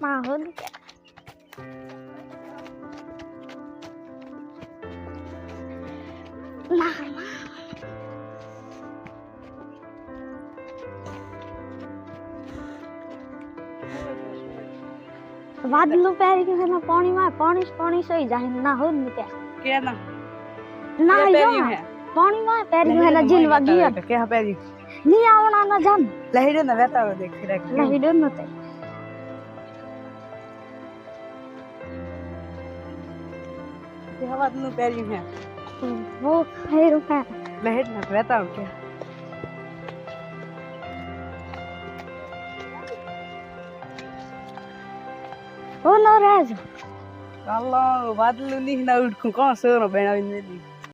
माहौल बादलों पैर के ना पानी में पानी सही जाए ना हो क्या ना ना यो पानी में पैर के ना जिल वगी क्या पैर नहीं आवना ना जान लहरे ना बता देख लहरे न ते हवा नु पैर है वो पैर है लहर ना बता क्या ओ नो राज Allah, बादल नहीं ना उठ कौन सो ना बना